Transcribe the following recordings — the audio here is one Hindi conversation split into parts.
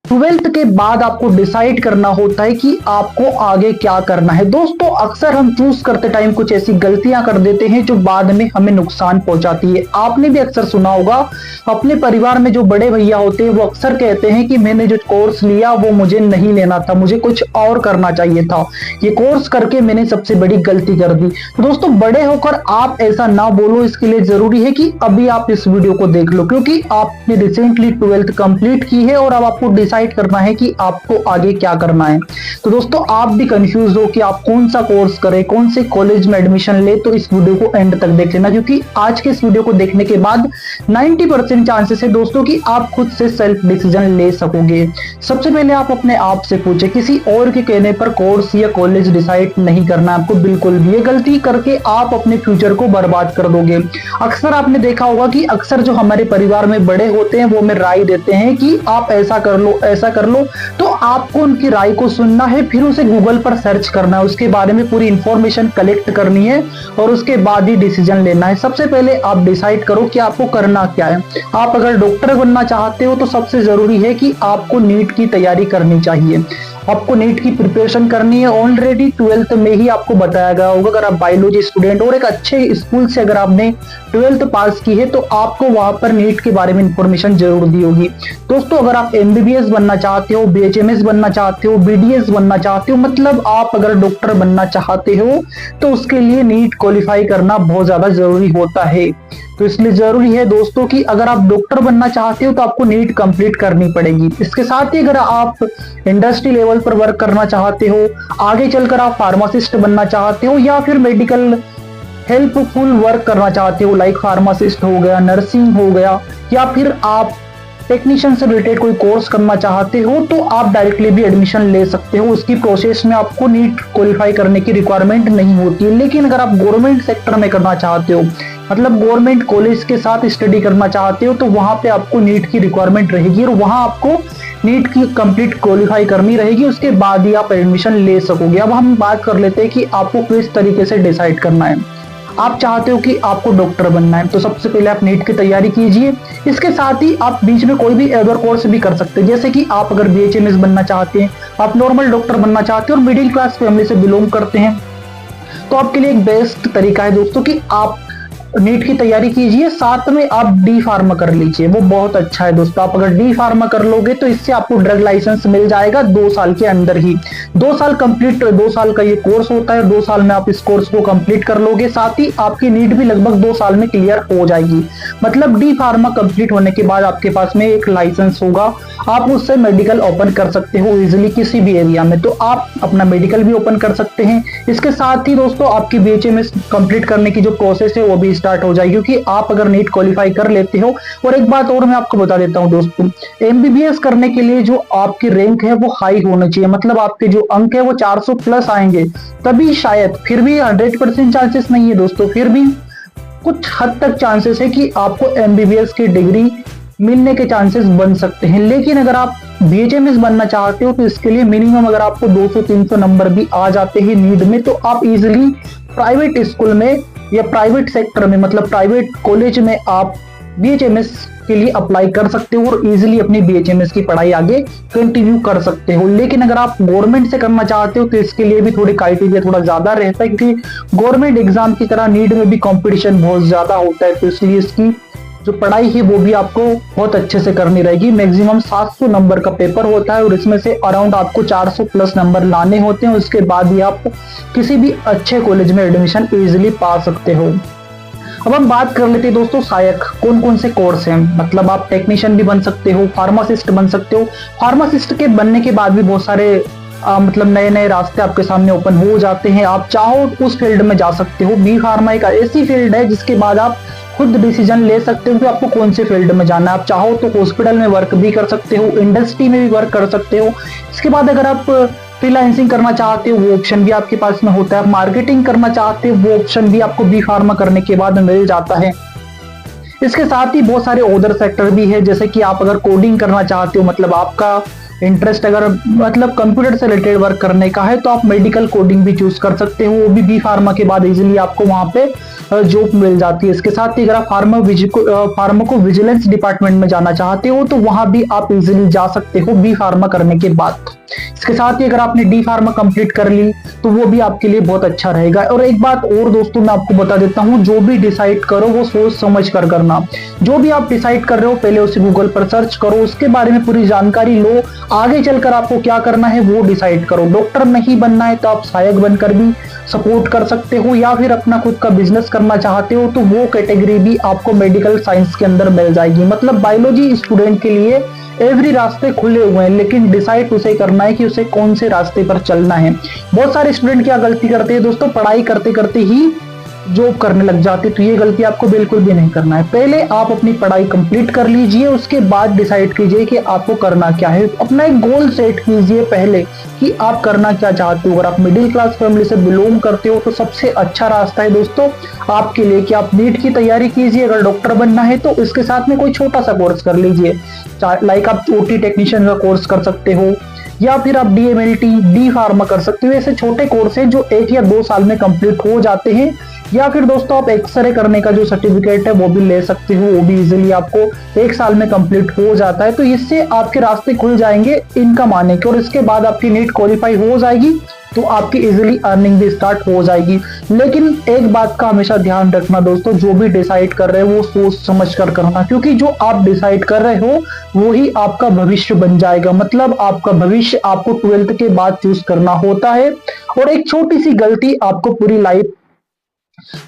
ट्वेल्थ के बाद आपको डिसाइड करना होता है कि आपको आगे क्या करना है। दोस्तों अक्सर हम चूज करते टाइम कुछ ऐसी गलतियां कर देते हैं जो बाद में हमें नुकसान पहुंचाती है। आपने भी अक्सर सुना होगा, अपने परिवार में जो बड़े भैया होते हैं वो अक्सर कहते हैं कि मैंने जो कोर्स लिया वो मुझे नहीं लेना था, मुझे कुछ और करना चाहिए था, ये कोर्स करके मैंने सबसे बड़ी गलती कर दी। तो दोस्तों बड़े होकर आप ऐसा ना बोलो, इसके लिए जरूरी है कि अभी आप इस वीडियो को देख लो, क्योंकि आपने रिसेंटली ट्वेल्थ कंप्लीट की है और अब आपको डिसाइड करना है कि आपको आगे क्या करना है। तो दोस्तों आप भी कंफ्यूज हो कि आप कौन सा कोर्स करें, कौन से कॉलेज में एडमिशन ले, तो इस वीडियो को एंड तक देख लेना, क्योंकि आज के इस वीडियो को देखने के बाद 90% चांसेस है दोस्तों कि आप खुद से सेल्फ डिसीजन ले सकोगे। सबसे पहले आप अपने आप से पूछे, किसी और के कहने पर कोर्स या कॉलेज डिसाइड नहीं करना आपको बिल्कुल भी। ये गलती करके आप अपने फ्यूचर को बर्बाद कर दोगे। अक्सर आपने देखा होगा कि अक्सर जो हमारे परिवार में बड़े होते हैं वो हमें राय देते हैं कि आप ऐसा कर लो, ऐसा कर लो, तो आपको उनकी राय को सुनना है, फिर उसे गूगल पर सर्च करना है, उसके बारे में पूरी इंफॉर्मेशन कलेक्ट करनी है और उसके बाद ही डिसीजन लेना है। सबसे पहले आप डिसाइड करो कि आपको करना क्या है। आप अगर डॉक्टर बनना चाहते हो तो सबसे जरूरी है कि आपको नीट की तैयारी करनी चाहिए, आपको नीट की प्रिपरेशन करनी है। ऑलरेडी ट्वेल्थ में ही आपको बताया गया होगा, अगर आप बायोलॉजी स्टूडेंट और एक अच्छे स्कूल से अगर आपने ट्वेल्थ पास की है तो आपको वहां पर नीट के बारे में इंफॉर्मेशन जरूर दी होगी। दोस्तों अगर आप एमबीबीएस बनना चाहते हो, बीएचएमएस बनना चाहते हो, बीडीएस बनना चाहते हो, मतलब आप अगर डॉक्टर बनना चाहते हो तो उसके लिए नीट क्वालिफाई करना बहुत ज्यादा जरूरी होता है। तो इसलिए जरूरी है दोस्तों कि अगर आप डॉक्टर बनना चाहते हो तो आपको नीट कंप्लीट करनी पड़ेगी। इसके साथ ही अगर आप इंडस्ट्री लेवल पर वर्क करना चाहते हो, आगे चलकर आप फार्मासिस्ट बनना चाहते हो या फिर मेडिकल हेल्पफुल वर्क करना चाहते हो, लाइक फार्मासिस्ट हो गया, नर्सिंग हो गया, या फिर आप टेक्नीशियन से रिलेटेड कोई कोर्स करना चाहते हो, तो आप डायरेक्टली भी एडमिशन ले सकते हो। उसकी प्रोसेस में आपको नीट क्वालिफाई करने की रिक्वायरमेंट नहीं होती है। लेकिन अगर आप गवर्नमेंट सेक्टर में करना चाहते हो, मतलब गवर्नमेंट कॉलेज के साथ स्टडी करना चाहते हो, तो वहां पे आपको नीट की रिक्वायरमेंट रहेगी और वहां आपको नीट की कंप्लीट क्वालिफाई करनी रहेगी, उसके बाद ही आप एडमिशन ले सकोगे। अब हम बात कर लेते हैं कि आपको किस तरीके से डिसाइड करना है। आप चाहते हो कि आपको डॉक्टर बनना है तो सबसे पहले आप नीट की तैयारी कीजिए। इसके साथ ही आप बीच में कोई भी अदर कोर्स भी कर सकते हैं, जैसे कि आप अगर बीएचएमएस बनना चाहते हैं, आप नॉर्मल डॉक्टर बनना चाहते हैं और मिडिल क्लास फैमिली से बिलोंग करते हैं, तो आपके लिए एक बेस्ट तरीका है दोस्तों कि आप नीट की तैयारी कीजिए, साथ में आप डी फार्मा कर लीजिए, वो बहुत अच्छा है दोस्तों। आप अगर डी फार्मा कर लोगे तो इससे आपको ड्रग लाइसेंस मिल जाएगा 2 साल के अंदर ही। 2 साल कंप्लीट, 2 साल का ये कोर्स होता है, 2 साल में आप इस कोर्स को कंप्लीट कर लोगे, साथ ही आपकी नीट भी लगभग 2 साल में क्लियर हो जाएगी। मतलब डी फार्मा कंप्लीट होने के बाद आपके पास में एक लाइसेंस होगा, आप उससे मेडिकल ओपन कर सकते हो इजिली किसी भी एरिया में, तो आप अपना मेडिकल भी ओपन कर सकते हैं। इसके साथ ही दोस्तों आपकी बीएचएमएस कंप्लीट करने की जो प्रोसेस है वो भी स्टार्ट हो जाएगी, क्योंकि आप अगर नीट क्वालिफाई कर लेते हो। और एक बात और मैं आपको बता देता हूं दोस्तों, एमबीबीएस करने के लिए जो आपकी रैंक है वो हाई होना चाहिए, मतलब आपके जो अंक है वो 400 प्लस आएंगे तभी शायद, फिर भी 100% चांसेस नहीं है दोस्तों, फिर भी कुछ हद तक चांसेस है कि आपको एमबीबीएस की डिग्री मिलने के चांसेस बन सकते हैं। लेकिन अगर आप बीएचएमएस बनना चाहते हो तो इसके लिए मिनिमम अगर आपको 200-300 नंबर भी आ जाते हैं नीट में, तो आप इजिली प्राइवेट स्कूल में या प्राइवेट सेक्टर में, मतलब प्राइवेट कॉलेज में आप बीएचएमएस के लिए अप्लाई कर सकते हो और इजीली अपनी बीएचएमएस की पढ़ाई आगे कंटिन्यू कर सकते हो। लेकिन अगर आप गवर्नमेंट से करना चाहते हो तो इसके लिए भी थोड़ी क्राइटेरिया थोड़ा ज्यादा रहता है, क्योंकि गवर्नमेंट एग्जाम की तरह नीट में भी कंपटीशन बहुत ज्यादा होता है, तो इसलिए इसकी जो पढ़ाई है वो भी आपको बहुत अच्छे से करनी रहेगी। मैक्सिमम 700 नंबर का पेपर होता है और इसमें से अराउंड आपको 400 प्लस नंबर लाने होते हैं, उसके बाद ही आप किसी भी अच्छे कॉलेज में एडमिशन इजीली पा सकते हो। अब हम बात कर लेते हैं दोस्तों सहायक कौन कौन से कोर्स हैं। मतलब आप टेक्नीशियन भी बन सकते हो, फार्मासिस्ट बन सकते हो। फार्मासिस्ट के बनने के बाद भी बहुत सारे मतलब नए नए रास्ते आपके सामने ओपन हो जाते हैं, आप चाहो उस फील्ड में जा सकते हो। बी फार्मा एक ऐसी फील्ड है जिसके बाद आप खुद डिसीजन ले सकते हो कि आपको कौन से फील्ड में जाना है। आप चाहो तो हॉस्पिटल में वर्क भी कर सकते हो, इंडस्ट्री में भी वर्क कर सकते हो। इसके बाद अगर आप फ्रीलांसिंग करना चाहते हो वो ऑप्शन भी आपके पास में होता है। मार्केटिंग करना चाहते हो वो ऑप्शन भी आपको बी फार्मा करने के बाद मिल जाता है। इसके साथ ही बहुत सारे अदर सेक्टर भी है, जैसे कि आप अगर कोडिंग करना चाहते हो, मतलब आपका इंटरेस्ट अगर मतलब कंप्यूटर से रिलेटेड वर्क करने का है तो आप मेडिकल कोडिंग भी चूज कर सकते हो, वो भी बी फार्मा के बाद इजीली आपको वहां पे जॉब मिल जाती है। इसके साथ ही अगर आप फार्माको विजिलेंस डिपार्टमेंट में जाना चाहते हो तो वहां भी आप इजीली जा सकते हो बी फार्मा करने के बाद। इसके साथ ही अगर आपने डी फार्मा कंप्लीट कर ली तो वो भी आपके लिए बहुत अच्छा रहेगा। और एक बात और दोस्तों मैं आपको बता देता हूँ, जो भी डिसाइड करो वो सोच समझ कर करना। जो भी आप डिसाइड कर रहे हो पहले उसे गूगल पर सर्च करो, उसके बारे में पूरी जानकारी लो, आगे चलकर आपको क्या करना है वो डिसाइड करो। डॉक्टर नहीं बनना है तो आप सहायक बनकर भी सपोर्ट कर सकते हो, या फिर अपना खुद का बिजनेस करना चाहते हो तो वो कैटेगरी भी आपको मेडिकल साइंस के अंदर मिल जाएगी। मतलब बायोलॉजी स्टूडेंट के लिए एवरी रास्ते खुले हुए हैं, लेकिन डिसाइड उसे करना है कि उसे कौन से रास्ते पर चलना है। बहुत सारे स्टूडेंट क्या गलती करते हैं दोस्तों, पढ़ाई करते करते ही जॉब करने लग जाते, तो ये गलती आपको बिल्कुल भी नहीं करना है। पहले आप अपनी पढ़ाई कंप्लीट कर लीजिए, उसके बाद डिसाइड कीजिए कि आपको करना क्या है। अपना एक गोल सेट कीजिए पहले कि आप करना क्या चाहते हो। अगर आप मिडिल क्लास फैमिली से बिलोंग करते हो तो सबसे अच्छा रास्ता है दोस्तों आपके लिए कि आप नीट की तैयारी कीजिए। अगर डॉक्टर बनना है तो इसके साथ में कोई छोटा सा कोर्स कर लीजिए, लाइक आप ओटी टेक्नीशियन का कोर्स कर सकते हो, या फिर आप डीएमएलटी डी फार्मा कर सकते हो। ऐसे छोटे कोर्स हैं जो 1 या 2 साल में कंप्लीट हो जाते हैं। या फिर दोस्तों आप एक्सरे करने का जो सर्टिफिकेट है वो भी ले सकते हो, वो भी इजीली आपको 1 साल में कंप्लीट हो जाता है। तो इससे आपके रास्ते खुल जाएंगे इनकम आने के, और इसके बाद आपकी नीट क्वालिफाई हो जाएगी तो आपकी इजीली अर्निंग भी स्टार्ट हो जाएगी। लेकिन एक बात का हमेशा ध्यान रखना दोस्तों, जो भी डिसाइड कर रहे हो वो सोच समझ कर करना, क्योंकि जो आप डिसाइड कर रहे हो वो ही आपका भविष्य बन जाएगा। मतलब आपका भविष्य आपको 12th के बाद चूज करना होता है, और एक छोटी सी गलती आपको पूरी लाइफ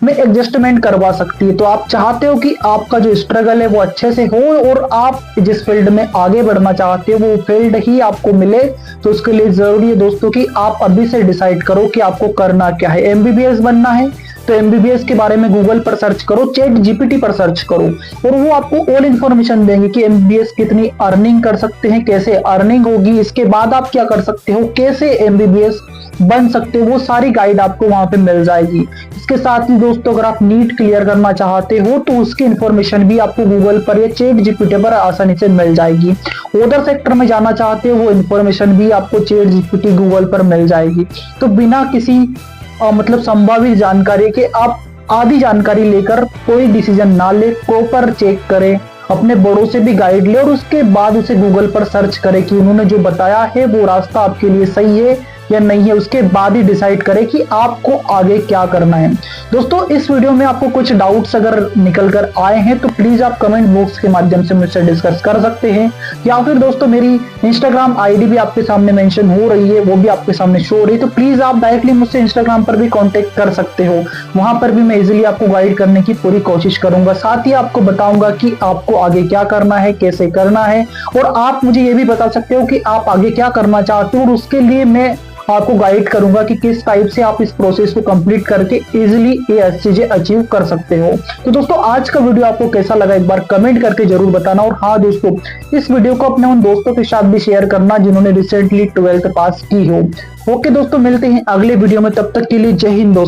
में एडजस्टमेंट करवा सकती है। तो आप चाहते हो कि आपका जो स्ट्रगल है वो अच्छे से हो और आप जिस फील्ड में आगे बढ़ना चाहते हो वो फील्ड ही आपको मिले, तो उसके लिए जरूरी है दोस्तों कि आप अभी से डिसाइड करो कि आपको करना क्या है। एमबीबीएस बनना है तो एमबीबीएस के बारे में गूगल पर सर्च करो, चैट जीपीटी पर सर्च करो, और वो आपको ऑल इंफॉर्मेशन देंगे कि एमबीबीएस कितनी अर्निंग कर सकते हैं, कैसे अर्निंग होगी, इसके बाद आप क्या कर सकते हो, कैसे एमबीबीएस बन सकते हो, वो सारी गाइड आपको वहां पे मिल जाएगी। इसके साथ ही दोस्तों अगर आप नीट क्लियर करना चाहते हो तो उसकी इंफॉर्मेशन भी आपको गूगल पर या चैट जीपीटी पर आसानी से मिल जाएगी। अदर सेक्टर में जाना चाहते हो वो इंफॉर्मेशन भी आपको चैट जीपीटी गूगल पर मिल जाएगी। तो बिना किसी मतलब संभावित जानकारी के आप आधी जानकारी लेकर कोई डिसीजन ना ले, प्रॉपर चेक करें, अपने बड़ों से भी गाइड ले, और उसके बाद उसे गूगल पर सर्च करें कि उन्होंने जो बताया है वो रास्ता आपके लिए सही है या नहीं है। उसके बाद ही डिसाइड करें कि आपको आगे क्या करना है। दोस्तों इस वीडियो में आपको कुछ डाउट्स अगर निकल कर आए हैं तो प्लीज आप कमेंट बॉक्स के माध्यम से मुझसे डिस्कस कर सकते हैं, या फिर दोस्तों मेरी इंस्टाग्राम आईडी भी आपके सामने मेंशन हो रही है, वो भी आपके सामने शो हो रही है, तो प्लीज आप डायरेक्टली मुझसे इंस्टाग्राम पर भी कॉन्टेक्ट कर सकते हो। वहां पर भी मैं इजिली आपको गाइड करने की पूरी कोशिश करूंगा, साथ ही आपको बताऊंगा कि आपको आगे क्या करना है, कैसे करना है, और आप मुझे ये भी बता सकते हो कि आप आगे क्या करना चाहते हो, और उसके लिए मैं आपको गाइड करूंगा कि किस टाइप से आप इस प्रोसेस को कंप्लीट करके इजीली ये चीजें अचीव कर सकते हो। तो दोस्तों आज का वीडियो आपको कैसा लगा एक बार कमेंट करके जरूर बताना, और हाँ दोस्तों इस वीडियो को अपने उन दोस्तों के साथ भी शेयर करना जिन्होंने रिसेंटली 12th पास की हो। ओके दोस्तों मिलते हैं अगले वीडियो में, तब तक के लिए जय हिंद दोस्तों।